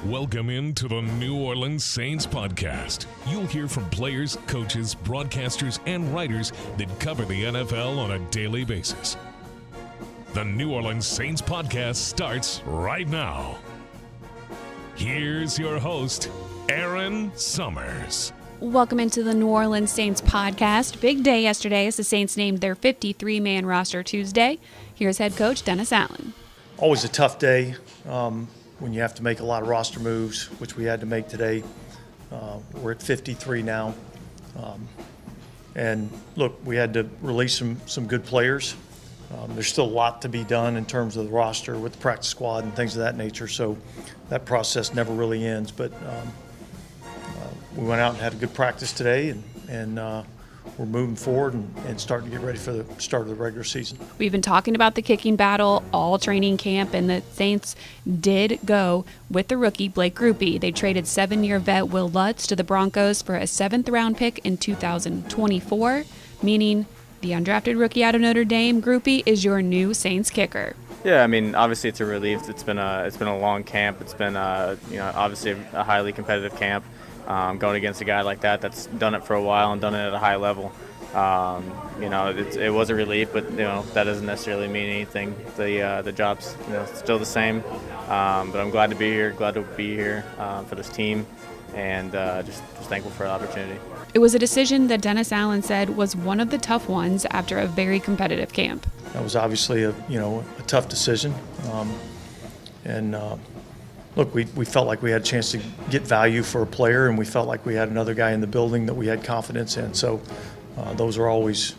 Welcome into the New Orleans Saints podcast. You'll hear from players, coaches, broadcasters, and writers that cover the NFL on a daily basis. The New Orleans Saints podcast starts right now. Here's your host, Erin Summers. Welcome into the New Orleans Saints podcast. Big day yesterday as the Saints named their 53-man roster Tuesday. Here's head coach Dennis Allen. Always a tough day when you have to make a lot of roster moves, which we had to make today. We're at 53 now. And look, we had to release some good players. There's still a lot to be done in terms of the roster with the practice squad and things of that nature, so that process never really ends. But we went out and had a good practice today, and we're moving forward and starting to get ready for the start of the regular season. We've been talking about the kicking battle all training camp, and the Saints did go with the rookie Blake Grupe. They traded 7-year vet Will Lutz to the Broncos for a 7th-round pick in 2024, meaning the undrafted rookie out of Notre Dame, Grupe, is your new Saints kicker. Yeah, I mean, obviously it's a relief. It's been a long camp. It's been obviously a highly competitive camp. Going against a guy like that's done it for a while and done it at a high level. It was a relief, but that doesn't necessarily mean anything. The job's still the same. But I'm glad to be here. For this team, and just thankful for the opportunity. It was a decision that Dennis Allen said was one of the tough ones after a very competitive camp. That was obviously a tough decision, Look, we felt like we had a chance to get value for a player, and we felt like we had another guy in the building that we had confidence in. So those are always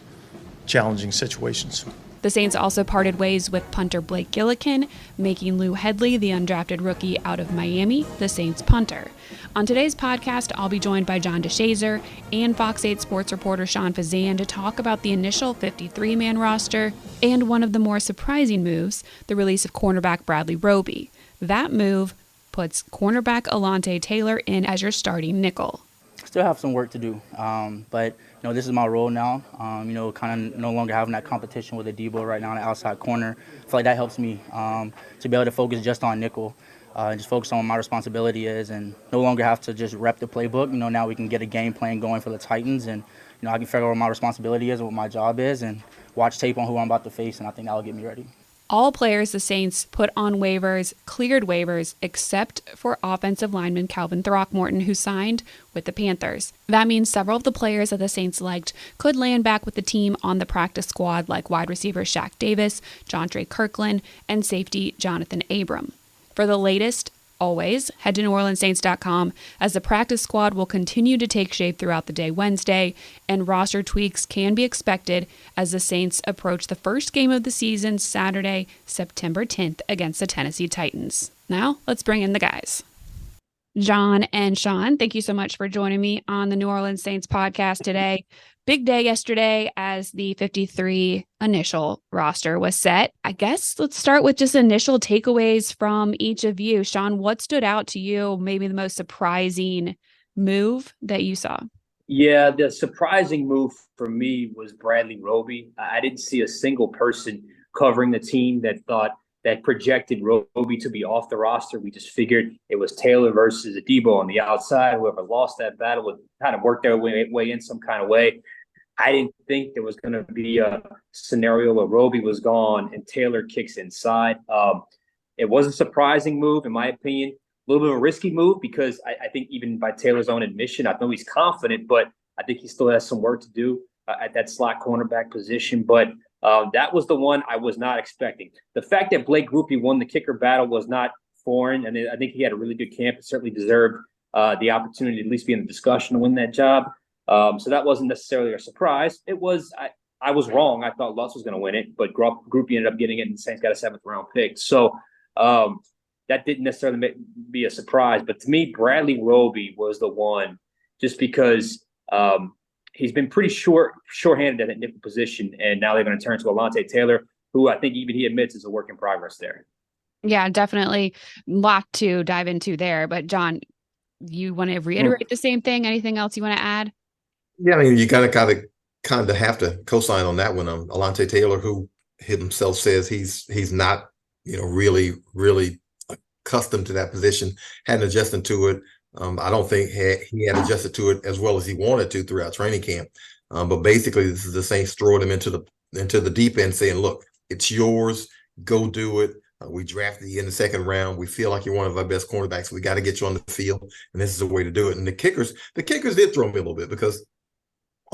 challenging situations. The Saints also parted ways with punter Blake Gillikin, making Lou Hedley, the undrafted rookie out of Miami, the Saints punter. On today's podcast, I'll be joined by John DeShazier and Fox 8 sports reporter Sean Fazende to talk about the initial 53-man roster and one of the more surprising moves, the release of cornerback Bradley Roby. That move puts cornerback Alontae Taylor in as your starting nickel. Still have some work to do, but this is my role now. Kind of no longer having that competition with Adebo right now in the outside corner. I feel like that helps me to be able to focus just on nickel, just focus on what my responsibility is, and no longer have to just rep the playbook. Now we can get a game plan going for the Titans, and I can figure out what my responsibility is and what my job is, and watch tape on who I'm about to face, and I think that will get me ready. All players the Saints put on waivers, cleared waivers, except for offensive lineman Calvin Throckmorton, who signed with the Panthers. That means several of the players that the Saints liked could land back with the team on the practice squad, like wide receiver Shaq Davis, Jontre Kirkland, and safety Jonathan Abram. For the latest, always, head to NewOrleansSaints.com, as the practice squad will continue to take shape throughout the day Wednesday, and roster tweaks can be expected as the Saints approach the first game of the season Saturday, September 10th against the Tennessee Titans. Now, let's bring in the guys. John and Sean, thank you so much for joining me on the New Orleans Saints podcast today. Big day yesterday as the 53 initial roster was set. I guess let's start with just initial takeaways from each of you. Sean, what stood out to you, maybe the most surprising move that you saw? Yeah, the surprising move for me was Bradley Roby. I didn't see a single person covering the team that projected Roby to be off the roster. We just figured it was Taylor versus Adebo on the outside. Whoever lost that battle would kind of work their way in some kind of way. I didn't think there was going to be a scenario where Roby was gone and Taylor kicks inside. It was a surprising move, in my opinion. A little bit of a risky move because I think even by Taylor's own admission, I know he's confident, but I think he still has some work to do at that slot cornerback position. But that was the one I was not expecting. The fact that Blake Grupe won the kicker battle was not foreign, and I think he had a really good camp and certainly deserved the opportunity to at least be in the discussion to win that job. So that wasn't necessarily a surprise. It was I was wrong. I thought Lutz was going to win it, but Grupe ended up getting it, and the Saints got a 7th-round pick. So that didn't necessarily be a surprise. But to me, Bradley Roby was the one, just because he's been pretty shorthanded at that nickel position, and now they're going to turn to Alontae Taylor, who I think even he admits is a work in progress there. Yeah, definitely a lot to dive into there. But John, you want to reiterate the same thing? Anything else you want to add? Yeah, I mean, you kind of have to co-sign on that one. Alontae Taylor, who himself says he's not, really accustomed to that position, hadn't adjusted to it. I don't think he had adjusted to it as well as he wanted to throughout training camp. But basically, this is the Saints throwing him into the deep end, saying, "Look, it's yours. Go do it. We drafted you in the second round. We feel like you're one of our best cornerbacks. We got to get you on the field, and this is the way to do it." And the kickers did throw me a little bit because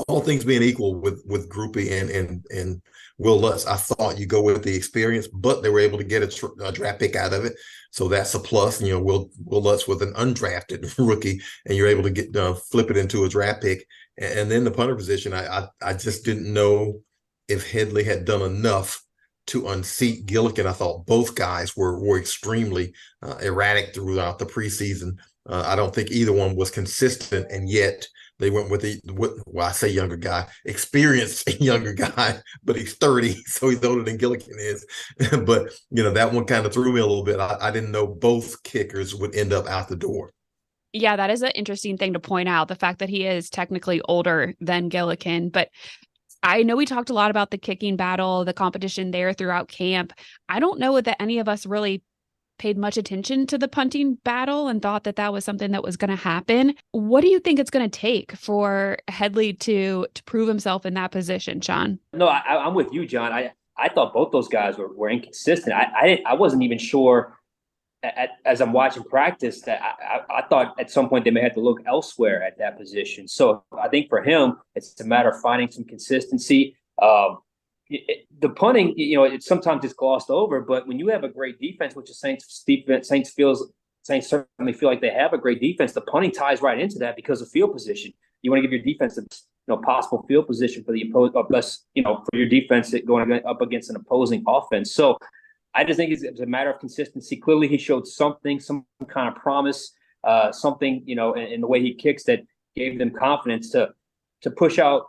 all things being equal with Groupie and Will Lutz, I thought you go with the experience, but they were able to get a draft pick out of it. So that's a plus. Will Lutz was an undrafted rookie, and you're able to get flip it into a draft pick. And then the punter position, I just didn't know if Headley had done enough to unseat Gillikin. I thought both guys were extremely erratic throughout the preseason. I don't think either one was consistent, and yet they went with I say younger guy, experienced younger guy, but he's 30, so he's older than Gillikin is. But, that one kind of threw me a little bit. I didn't know both kickers would end up out the door. Yeah, that is an interesting thing to point out, the fact that he is technically older than Gillikin. But I know we talked a lot about the kicking battle, the competition there throughout camp. I don't know that any of us really paid much attention to the punting battle and thought that was something that was going to happen. What do you think it's going to take for Headley to prove himself in that position, Sean? No, I'm with you, John. I thought both those guys were inconsistent. I wasn't even sure as I'm watching practice that I thought at some point they may have to look elsewhere at that position. So I think for him, it's a matter of finding some consistency. The punting, it sometimes is glossed over, but when you have a great defense, which the Saints certainly feel like they have a great defense, the punting ties right into that because of field position. You want to give your defense the possible field position for the for your defense going up against an opposing offense. So I just think it's a matter of consistency. Clearly, he showed some kind of promise, something in the way he kicks that gave them confidence to push out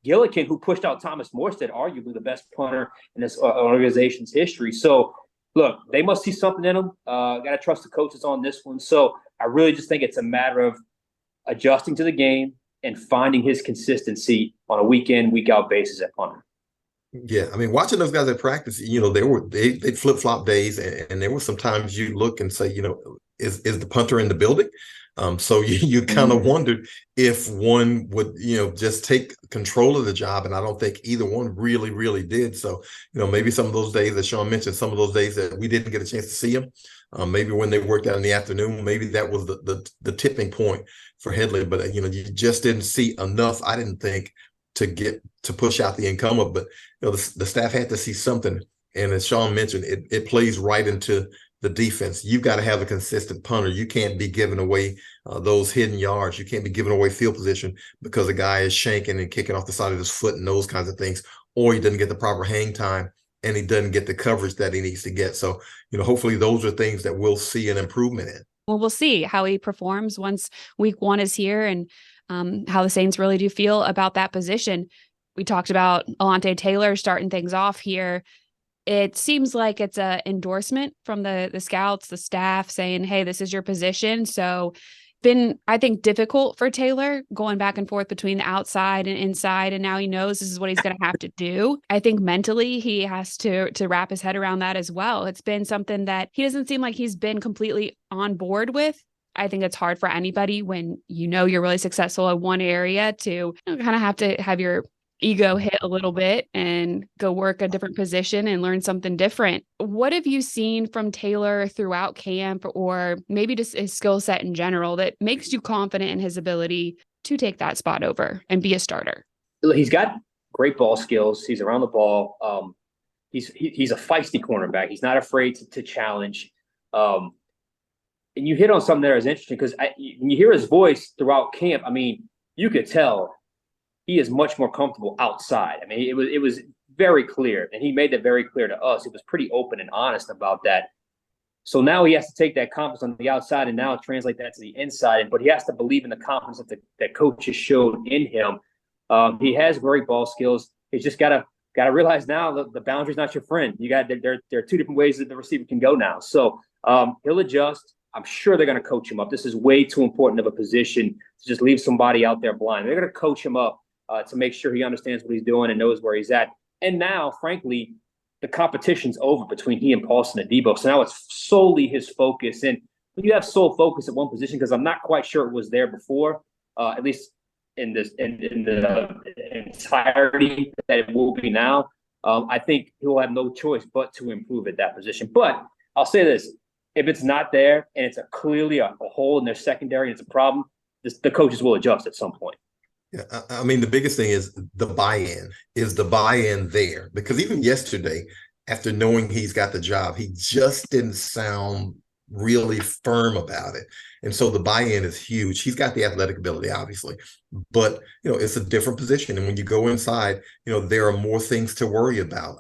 Gillikin, who pushed out Thomas Morstead, arguably the best punter in this organization's history. So, look, they must see something in him. Got to trust the coaches on this one. So, I really just think it's a matter of adjusting to the game and finding his consistency on a week in, week out basis at punter. Yeah, I mean, watching those guys at practice, they'd flip-flop days, and there were some times you look and say, is the punter in the building? So you kind of wondered if one would, just take control of the job. And I don't think either one really, really did. So, maybe some of those days that Sean mentioned, some of those days that we didn't get a chance to see him, maybe when they worked out in the afternoon, maybe that was the tipping point for Headley. But, you just didn't see enough, I didn't think, to push out the incumbent. But, the staff had to see something. And as Sean mentioned, it plays right into the defense. You've got to have a consistent punter. You can't be giving away those hidden yards. You can't be giving away field position because a guy is shanking and kicking off the side of his foot and those kinds of things, or he doesn't get the proper hang time and he doesn't get the coverage that he needs to get. So, hopefully those are things that we'll see an improvement in. Well, we'll see how he performs once week one is here and how the Saints really do feel about that position. We talked about Alontae Taylor starting things off here. It seems like it's an endorsement from the scouts, the staff saying, hey, this is your position. So been, I think, difficult for Taylor going back and forth between the outside and inside. And now he knows this is what he's going to have to do. I think mentally he has to wrap his head around that as well. It's been something that he doesn't seem like he's been completely on board with. I think it's hard for anybody when you're really successful in one area to kind of have to have your ego hit a little bit and go work a different position and learn something different. What have you seen from Taylor throughout camp, or maybe just his skill set in general, that makes you confident in his ability to take that spot over and be a starter? He's got great ball skills. He's around the ball. He's a feisty cornerback. He's not afraid to challenge. And you hit on something there is interesting because when you hear his voice throughout camp, I mean, you could tell he is much more comfortable outside. I mean, it was very clear, and he made that very clear to us. It was pretty open and honest about that. So now he has to take that confidence on the outside and now translate that to the inside. But he has to believe in the confidence that coaches showed in him. He has great ball skills. He's just got to realize now that the boundary's not your friend. There are two different ways that the receiver can go now. So he'll adjust. I'm sure they're going to coach him up. This is way too important of a position to just leave somebody out there blind. They're going to coach him up to make sure he understands what he's doing and knows where he's at. And now, frankly, the competition's over between he and Paulson and Debo. So now it's solely his focus. And when you have sole focus at one position, because I'm not quite sure it was there before, at least in the entirety that it will be now, I think he'll have no choice but to improve at that position. But I'll say this, if it's not there and it's clearly a hole in their secondary and it's a problem, the coaches will adjust at some point. Yeah, I mean, the biggest thing is the buy-in. Is the buy-in there? Because even yesterday, after knowing he's got the job, he just didn't sound really firm about it. And so the buy-in is huge. He's got the athletic ability, obviously, but, it's a different position. And when you go inside, there are more things to worry about.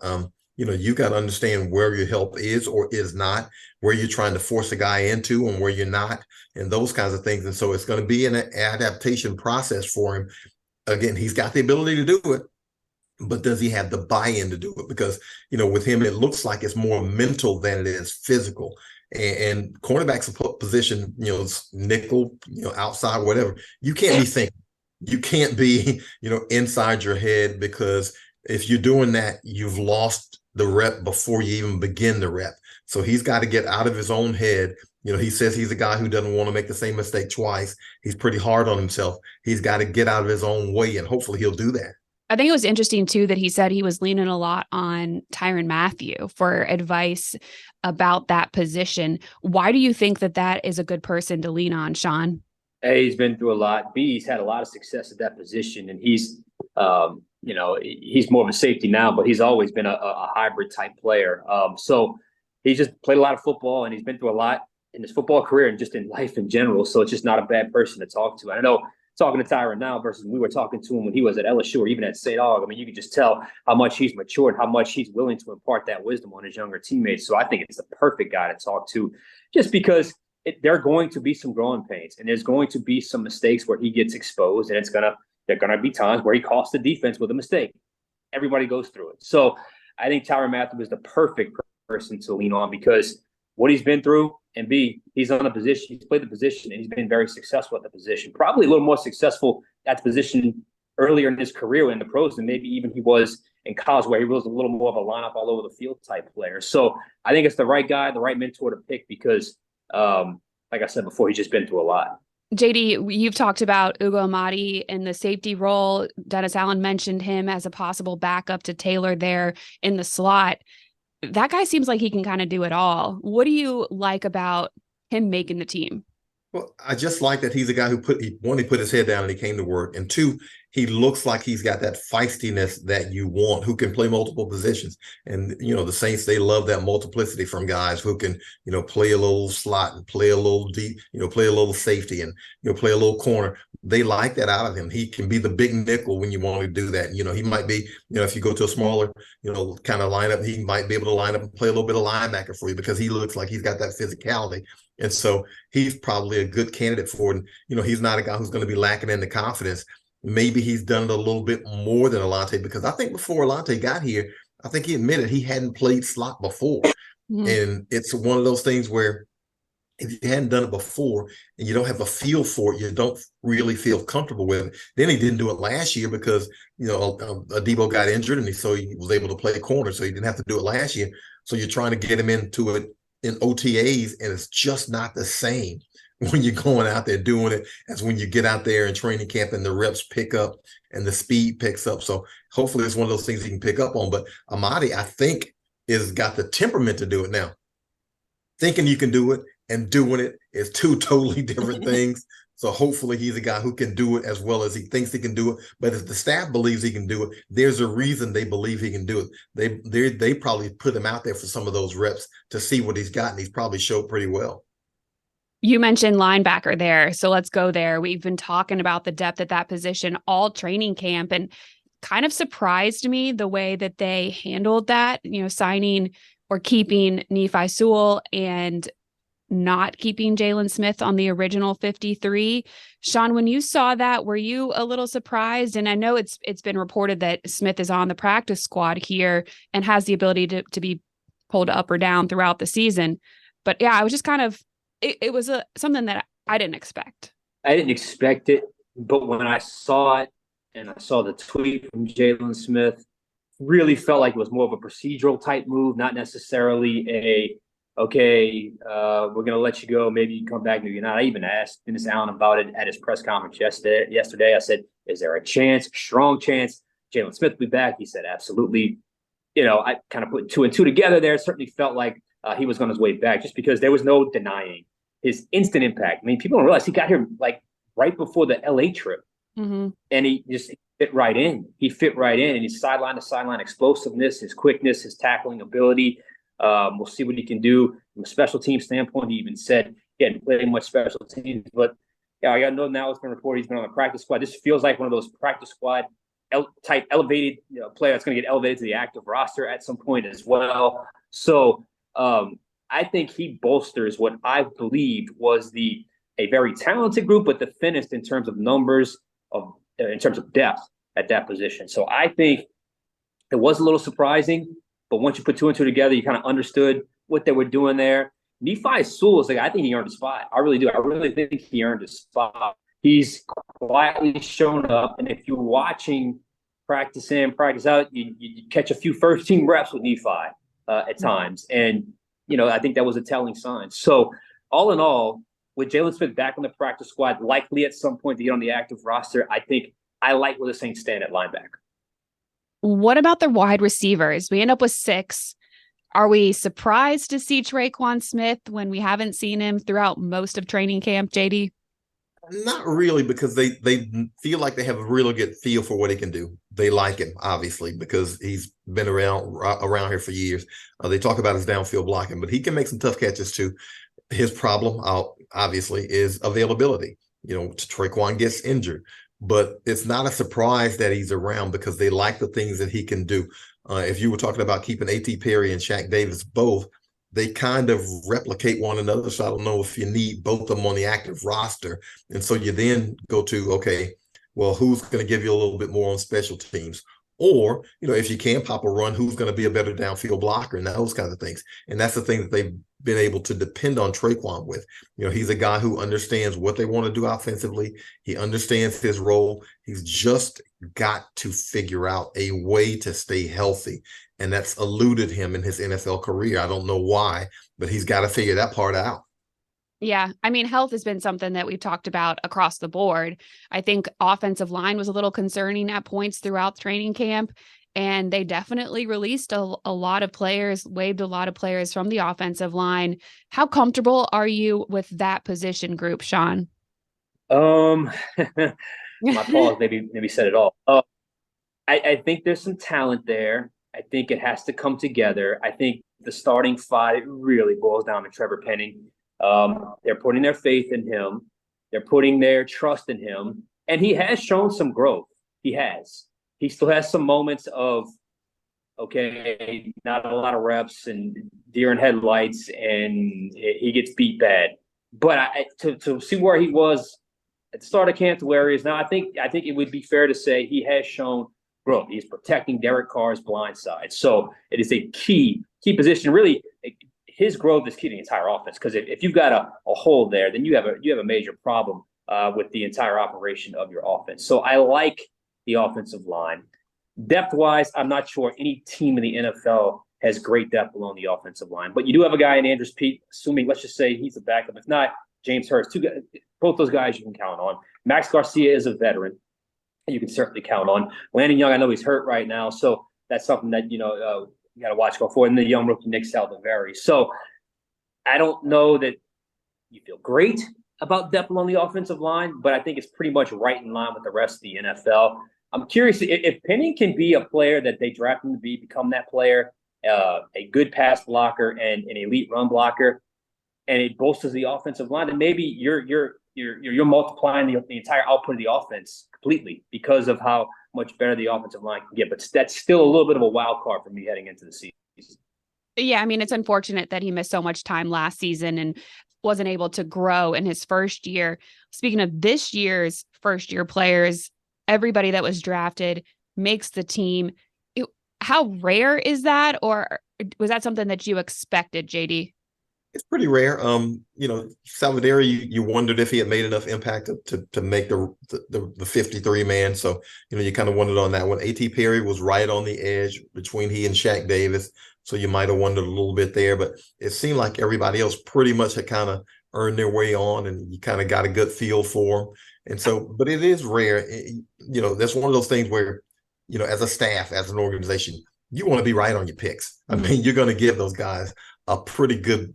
You got to understand where your help is or is not, where you're trying to force a guy into and where you're not, and those kinds of things. And so it's going to be an adaptation process for him. Again, he's got the ability to do it, but does he have the buy-in to do it? Because, with him, it looks like it's more mental than it is physical. And cornerback's a position, nickel, outside, whatever. You can't be thinking. You can't be, inside your head, because if you're doing that, you've lost the rep before you even begin the rep. So he's got to get out of his own head. He says he's a guy who doesn't want to make the same mistake twice. He's pretty hard on himself. He's got to get out of his own way, and hopefully he'll do that. I think it was interesting, too, that he said he was leaning a lot on Tyrann Mathieu for advice about that position. Why do you think that is a good person to lean on, Sean? A, he's been through a lot. B, he's had a lot of success at that position, and he's he's more of a safety now, but he's always been a hybrid type player. So he's just played a lot of football, and he's been through a lot in his football career and just in life in general. So it's just not a bad person to talk to. I know talking to Tyrann now versus when we were talking to him when he was at LSU or even at St. Aug, I mean, you could just tell how much he's matured, how much he's willing to impart that wisdom on his younger teammates. So I think it's the perfect guy to talk to, just because there are going to be some growing pains, and there's going to be some mistakes where he gets exposed, and there are going to be times where he costs the defense with a mistake. Everybody goes through it. So I think Tyrann Mathieu is the perfect person to lean on, because what he's been through, and B, he's on a position, he's played the position, and he's been very successful at the position. Probably a little more successful at the position earlier in his career in the pros than maybe even he was in college, where he was a little more of a lineup all over the field type player. So I think it's the right guy, the right mentor to pick, because like I said before, he's just been through a lot. JD, you've talked about Ugo Amadi in the safety role. Dennis Allen mentioned him as a possible backup to Taylor there in the slot. That guy seems like he can kind of do it all. What do you like about him making the team? Well, I just like that he's a guy who put his head down and he came to work. And two, he looks like he's got that feistiness that you want, who can play multiple positions. And, the Saints, they love that multiplicity from guys who can, play a little slot and play a little deep, play a little safety and, play a little corner. They like that out of him. He can be the big nickel when you want to do that. He might be, if you go to a smaller, kind of lineup, he might be able to line up and play a little bit of linebacker for you, because he looks like he's got that physicality. And so he's probably a good candidate for it. He's not a guy who's going to be lacking in the confidence. Maybe he's done it a little bit more than Alante, because I think before Alante got here, I think he admitted he hadn't played slot before. Mm-hmm. And it's one of those things where if you hadn't done it before and you don't have a feel for it, you don't really feel comfortable with it. Then he didn't do it last year because, Debo got injured, and so he was able to play corner, so he didn't have to do it last year. So you're trying to get him into it in OTAs, and it's just not the same when you're going out there doing it as when you get out there in training camp and the reps pick up and the speed picks up. So hopefully it's one of those things he can pick up on. But Amadi, I think, is got the temperament to do it now. Thinking you can do it and doing it is two totally different things. So hopefully he's a guy who can do it as well as he thinks he can do it. But if the staff believes he can do it, there's a reason they believe he can do it. They probably put him out there for some of those reps to see what he's got, and he's probably showed pretty well. You mentioned linebacker there, so let's go there. We've been talking about the depth at that position all training camp, and kind of surprised me the way that they handled that, signing or keeping Nephi Sewell and not keeping Jalen Smith on the original 53. Sean, when you saw that, were you a little surprised? And I know it's been reported that Smith is on the practice squad here and has the ability to be pulled up or down throughout the season. But yeah, I was just kind of, it was something that I didn't expect. I didn't expect it, but when I saw it and I saw the tweet from Jalen Smith, really felt like it was more of a procedural type move, not necessarily we're going to let you go. Maybe you come back, maybe you're not. I even asked Dennis Allen about it at his press conference yesterday. I said, is there a chance, strong chance, Jalen Smith will be back? He said, absolutely. I kind of put 2 and 2 together there. It certainly felt like he was on his way back, just because there was no denying his instant impact. I mean, people don't realize he got here like right before the LA trip. And he just fit right in. He fit right in, and his sideline to sideline explosiveness, his quickness, his tackling ability. We'll see what he can do from a special team standpoint. He even said he hadn't played much special teams, but I know now it's been reported he's been on the practice squad. This feels like one of those practice squad type elevated player that's going to get elevated to the active roster at some point as well. So I think he bolsters what I believed was a very talented group, but the thinnest in terms of numbers, in terms of depth at that position. So I think it was a little surprising. But once you put 2 and 2 together, you kind of understood what they were doing there. Nephi Sewell is I think he earned a spot. I really do. I really think he earned a spot. He's quietly shown up. And if you're watching practice in, practice out, you catch a few first-team reps with Nephi at times. And, I think that was a telling sign. So all in all, with Jalen Smith back on the practice squad, likely at some point to get on the active roster, I think I like where the Saints stand at linebacker. What about the wide receivers? We end up with 6. Are we surprised to see Traquan Smith when we haven't seen him throughout most of training camp, JD? Not really, because they feel like they have a really good feel for what he can do. They like him, obviously, because he's been around here for years. They talk about his downfield blocking, but he can make some tough catches too. His problem, obviously, is availability. Traquan gets injured. But it's not a surprise that he's around, because they like the things that he can do. If you were talking about keeping A.T. Perry and Shaq Davis both, they kind of replicate one another. So I don't know if you need both of them on the active roster. And so you then go to, okay, well, who's going to give you a little bit more on special teams? Or, if you can pop a run, who's going to be a better downfield blocker and those kinds of things. And that's the thing that they've been able to depend on Traquan with. He's a guy who understands what they want to do offensively. He understands his role. He's just got to figure out a way to stay healthy. And that's eluded him in his NFL career. I don't know why, but he's got to figure that part out. Yeah. I mean, health has been something that we've talked about across the board. I think offensive line was a little concerning at points throughout training camp, and they definitely released a lot of players, waived a lot of players from the offensive line. How comfortable are you with that position group, Sean? My pause maybe said it all. I think there's some talent there. I think it has to come together. I think the starting 5 really boils down to Trevor Penning. They're putting their faith in him. They're putting their trust in him. And he has shown some growth. He has. He still has some moments of, not a lot of reps and deer in headlights, and he gets beat bad. But to see where he was at the start of camp to where he is now, I think it would be fair to say he has shown growth. He's protecting Derek Carr's blind side. So it is a key position. Really, his growth is key to the entire offense, because if you've got a hole there, then you have a major problem with the entire operation of your offense. So I like the offensive line. Depth-wise, I'm not sure any team in the NFL has great depth along the offensive line. But you do have a guy in Andrews Pete, assuming, let's just say he's a backup. If not, James Hurst. Both those guys you can count on. Max Garcia is a veteran. You can certainly count on. Landon Young, I know he's hurt right now, so that's something that, you got to watch go forward. And the young rookie, Nick Saldiveri. So I don't know that you feel great about depth along the offensive line, but I think it's pretty much right in line with the rest of the NFL. I'm curious if Penning can be a player that they draft him to become that player, a good pass blocker and an elite run blocker, and it bolsters the offensive line, then maybe you're multiplying the entire output of the offense completely because of how much better the offensive line can get. But that's still a little bit of a wild card for me heading into the season. Yeah, I mean, it's unfortunate that he missed so much time last season and wasn't able to grow in his first year. Speaking of this year's first-year players, everybody that was drafted makes the team. How rare is that, or was that something that you expected, JD? It's pretty rare. Salvador, you wondered if he had made enough impact to make the 53 man. So, you kind of wondered on that one. A.T. Perry was right on the edge between he and Shaq Davis. So you might have wondered a little bit there, but it seemed like everybody else pretty much had kind of earned their way on, and you kind of got a good feel for them. And so, but it is rare. That's one of those things where, as a staff, as an organization, you want to be right on your picks. I mean, you're going to give those guys a pretty good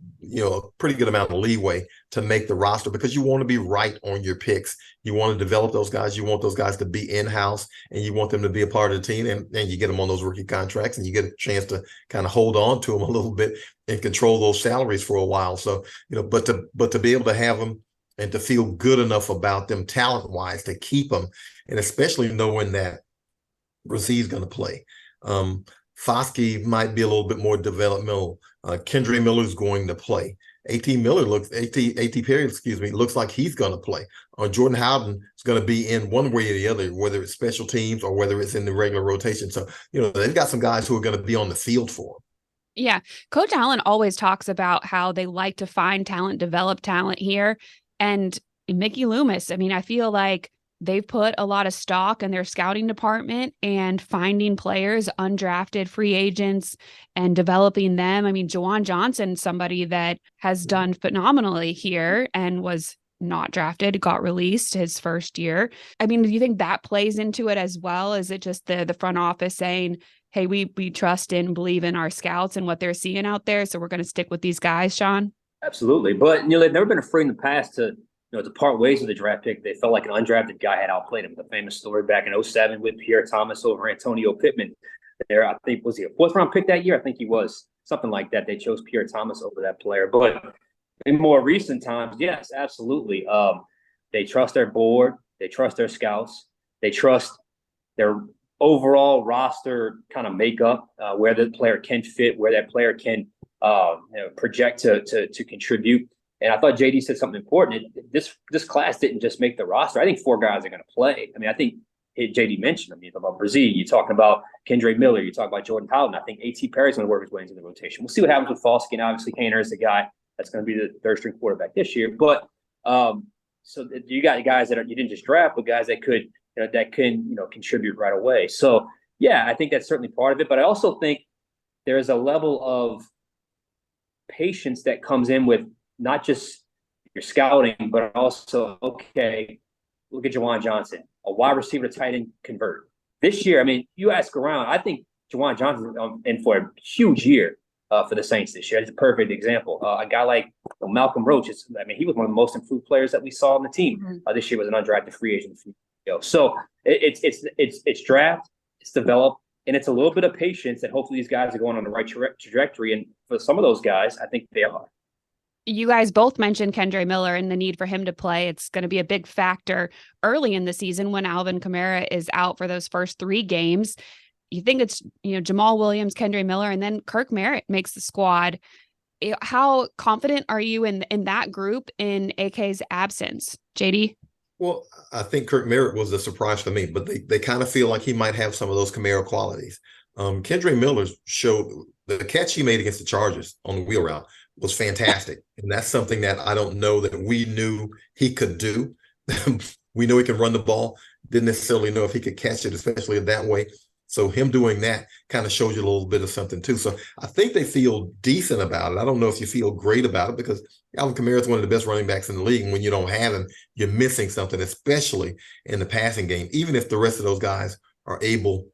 amount of leeway to make the roster because you want to be right on your picks. You want to develop those guys. You want those guys to be in-house, and you want them to be a part of the team, and you get them on those rookie contracts, and you get a chance to kind of hold on to them a little bit and control those salaries for a while. So, but to be able to have them and to feel good enough about them talent-wise to keep them, and especially knowing that Brazil's going to play. Foskey might be a little bit more developmental. Kendre Miller's going to play. A.T. Perry, looks like he's going to play. Jordan Howden is going to be in one way or the other, whether it's special teams or whether it's in the regular rotation. So, they've got some guys who are going to be on the field for them. Yeah. Coach Allen always talks about how they like to find talent, develop talent here. And Mickey Loomis, I feel like they've put a lot of stock in their scouting department and finding players, undrafted free agents, and developing them. Juwan Johnson, somebody that has done phenomenally here and was not drafted, got released his first year. Do you think that plays into it as well? Is it just the front office saying, hey, we trust and believe in our scouts and what they're seeing out there, so we're going to stick with these guys, Sean? Absolutely. But, they've never been afraid in the past to part ways with the draft pick. They felt like an undrafted guy had outplayed him. The famous story back in 2007 with Pierre Thomas over Antonio Pittman. There, I think, was he a fourth-round pick that year? I think he was. Something like that. They chose Pierre Thomas over that player. But in more recent times, yes, absolutely. They trust their board. They trust their scouts. They trust their overall roster kind of makeup, where the player can fit, where that player can project to contribute. And I thought JD said something important. This class didn't just make the roster. I think 4 guys are going to play. I think JD mentioned them. You talk about Brazil. You talk about Kendre Miller. You talk about Jordan Howden. I think A.T. Perry's going to work his way into the rotation. We'll see what happens with Foskey. And obviously, Hainer is the guy that's going to be the third-string quarterback this year. But so you got guys that you didn't just draft, but guys that could contribute right away. So yeah, I think that's certainly part of it. But I also think there's a level of patience that comes in with not just your scouting, but also, okay, look at Juwan Johnson, a wide receiver to tight end convert. This year, you ask around, I think Juwan Johnson in for a huge year for the Saints this year. It's a perfect example. A guy like Malcolm Roach, he was one of the most improved players that we saw on the team this year. Was an undrafted free agent. So it's draft, it's develop, and it's a little bit of patience, and hopefully these guys are going on the right trajectory. And for some of those guys, I think they are. You guys both mentioned Kendre Miller and the need for him to play. It's going to be a big factor early in the season when Alvin Kamara is out for those first 3 games. You think it's, Jamal Williams, Kendre Miller, and then Kirk Merritt makes the squad. How confident are you in that group in AK's absence, JD? Well, I think Kirk Merritt was a surprise for me, but they kind of feel like he might have some of those Kamara qualities. Kendre Miller showed the catch he made against the Chargers on the wheel route was fantastic. And that's something that I don't know that we knew he could do. We know he can run the ball. Didn't necessarily know if he could catch it, especially that way. So him doing that kind of shows you a little bit of something too. So I think they feel decent about it. I don't know if you feel great about it because Alvin Kamara is one of the best running backs in the league. And when you don't have him, you're missing something, especially in the passing game. Even if the rest of those guys are able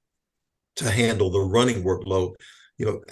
to handle the running workload,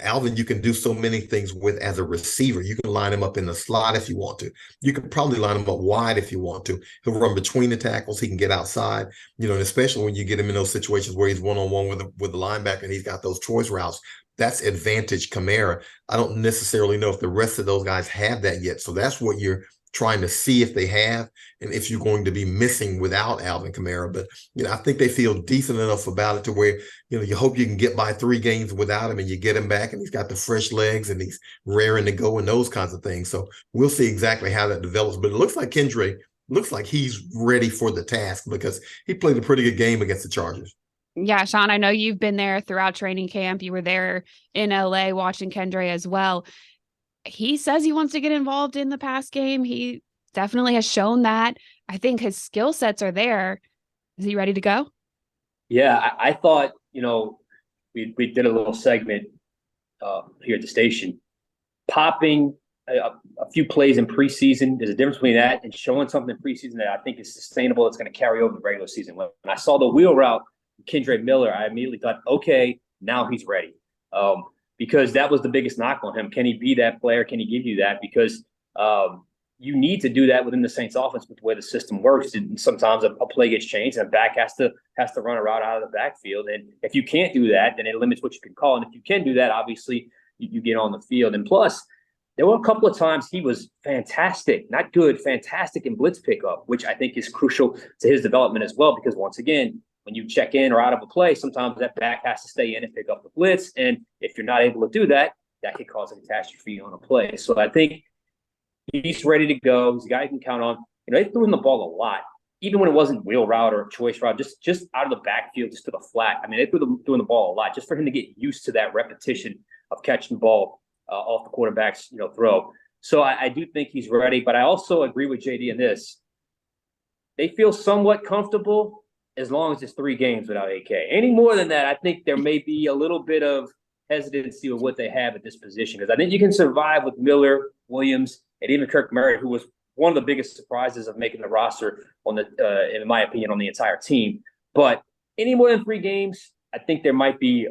Alvin, you can do so many things with as a receiver. You can line him up in the slot if you want to. You can probably line him up wide if you want to. He'll run between the tackles. He can get outside, and especially when you get him in those situations where he's one-on-one with the linebacker and he's got those choice routes. That's advantage Kamara. I don't necessarily know if the rest of those guys have that yet. So that's what you're trying to see if they have and if you're going to be missing without Alvin Kamara. But, I think they feel decent enough about it to where, you hope you can get by 3 games without him and you get him back and he's got the fresh legs and he's raring to go and those kinds of things. So we'll see exactly how that develops. But it looks like Kendre looks like he's ready for the task because he played a pretty good game against the Chargers. Yeah, Sean, I know you've been there throughout training camp. You were there in LA watching Kendre as well. he says he wants to get involved in the pass game. He definitely has shown that. I think his skill sets are there. Is he ready to go? Yeah, I thought, we did a little segment here at the station, popping a few plays in preseason. There's a difference between that and showing something in preseason that I think is sustainable. That's going to carry over the regular season. When I saw the wheel route, Kendre Miller, I immediately thought, okay, now he's ready. Because that was the biggest knock on him. Can he be that player? Can he give you that? Because you need to do that within the Saints offense with the way the system works. And sometimes a play gets changed and a back has to run a route out of the backfield. And if you can't do that, then it limits what you can call. And if you can do that, obviously you get on the field. And plus, there were a couple of times he was fantastic, not good, fantastic in blitz pickup, which I think is crucial to his development as well. Because once again, when you check in or out of a play, sometimes that back has to stay in and pick up the blitz. And if you're not able to do that, that could cause a catastrophe on a play. So I think he's ready to go. He's a guy you can count on. They threw him the ball a lot, even when it wasn't wheel route or choice route, just out of the backfield, just to the flat. I mean, they threw him the ball a lot just for him to get used to that repetition of catching the ball off the quarterback's throw. So I do think he's ready, but I also agree with JD in this. They feel somewhat comfortable as long as it's 3 games without AK. Any more than that, I think there may be a little bit of hesitancy with what they have at this position, because I think you can survive with Miller, Williams, and even Kirk Merritt, who was one of the biggest surprises of making the roster on the, in my opinion, on the entire team. But any more than 3 games, I think there might be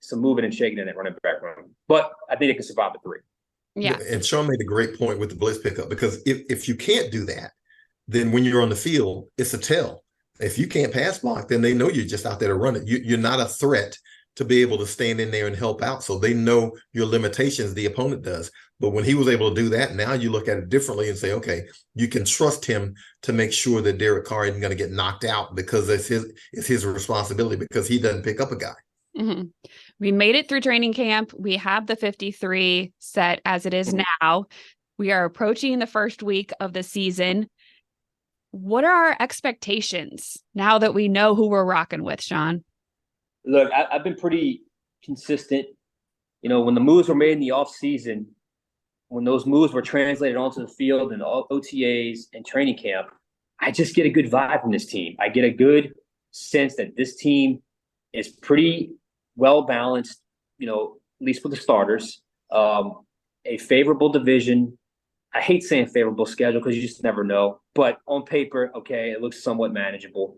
some moving and shaking in that running back room. But I think they can survive at 3. Yeah. And Sean made a great point with the blitz pickup, because if you can't do that, then when you're on the field, it's a tell. If you can't pass block, then they know you're just out there to run it. You're not a threat to be able to stand in there and help out. So they know your limitations, the opponent does. But when he was able to do that, now you look at it differently and say, okay, you can trust him to make sure that Derek Carr isn't going to get knocked out, because it's his responsibility, because he doesn't pick up a guy. Mm-hmm. We made it through training camp. We have the 53 set as it is now. We are approaching the first week of the season. What are our expectations now that we know who we're rocking with, Sean? Look, I've been pretty consistent. When the moves were made in the offseason, when those moves were translated onto the field and OTAs and training camp, I just get a good vibe from this team. I get a good sense that this team is pretty well balanced, at least with the starters. A favorable division. I hate saying favorable schedule because you just never know. But on paper, okay, it looks somewhat manageable.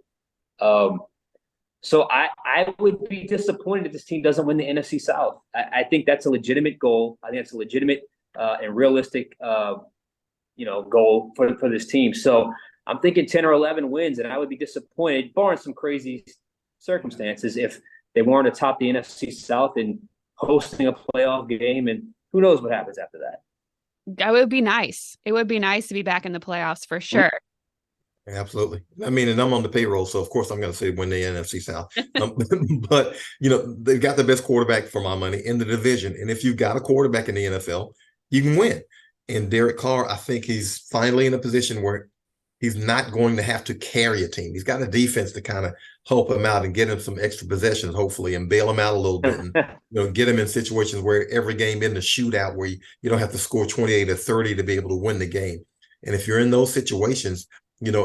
So I would be disappointed if this team doesn't win the NFC South. I think that's a legitimate goal. I think that's a legitimate and realistic, goal for this team. So I'm thinking 10 or 11 wins, and I would be disappointed, barring some crazy circumstances, if they weren't atop the NFC South and hosting a playoff game. And who knows what happens after that. That would be nice. It would be nice to be back in the playoffs for sure. Absolutely. I mean, and I'm on the payroll, so of course I'm going to say win the NFC South. But, they've got the best quarterback for my money in the division. And if you've got a quarterback in the NFL, you can win. And Derek Carr, I think he's finally in a position where he's not going to have to carry a team. He's got a defense to kind of help him out and get him some extra possessions, hopefully, and bail him out a little bit, and get him in situations where every game isn't a shootout where you don't have to score 28 or 30 to be able to win the game. And if you're in those situations,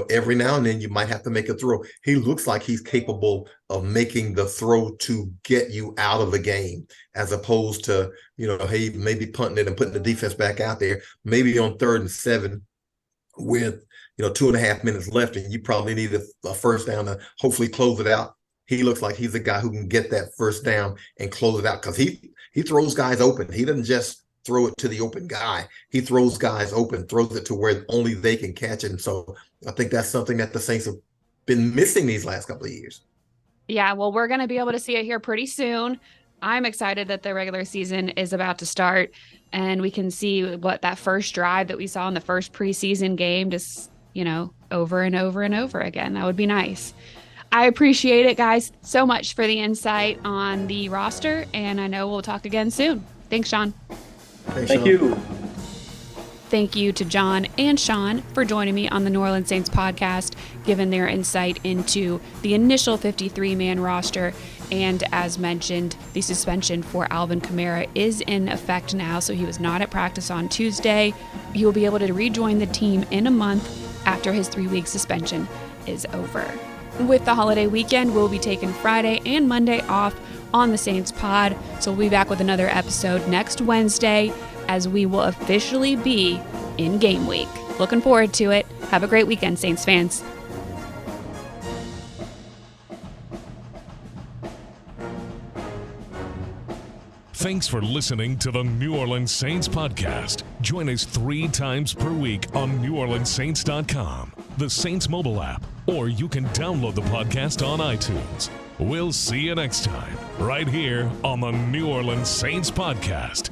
every now and then you might have to make a throw. He looks like he's capable of making the throw to get you out of the game, as opposed to, hey, maybe punting it and putting the defense back out there, maybe on 3rd and 7 with 2.5 minutes left, and you probably need a first down to hopefully close it out. He looks like he's a guy who can get that first down and close it out, because he throws guys open. He doesn't just throw it to the open guy. He throws guys open, throws it to where only they can catch it. And so I think that's something that the Saints have been missing these last couple of years. Yeah, well, we're going to be able to see it here pretty soon. I'm excited that the regular season is about to start, and we can see what that first drive that we saw in the first preseason game, just, over and over and over again. That would be nice. I appreciate it, guys, so much for the insight on the roster, and I know we'll talk again soon. Thanks, Sean. Thank you. Thank you to John and Sean for joining me on the New Orleans Saints podcast, giving their insight into the initial 53-man roster And as mentioned, the suspension for Alvin Kamara is in effect now, so he was not at practice on Tuesday. He will be able to rejoin the team in a month after his 3-week suspension is over. With the holiday weekend, we'll be taking Friday and Monday off on the Saints pod, so we'll be back with another episode next Wednesday as we will officially be in game week. Looking forward to it. Have a great weekend, Saints fans. Thanks for listening to the New Orleans Saints podcast. Join us 3 times per week on NewOrleansSaints.com, the Saints mobile app, or you can download the podcast on iTunes. We'll see you next time, right here on the New Orleans Saints podcast.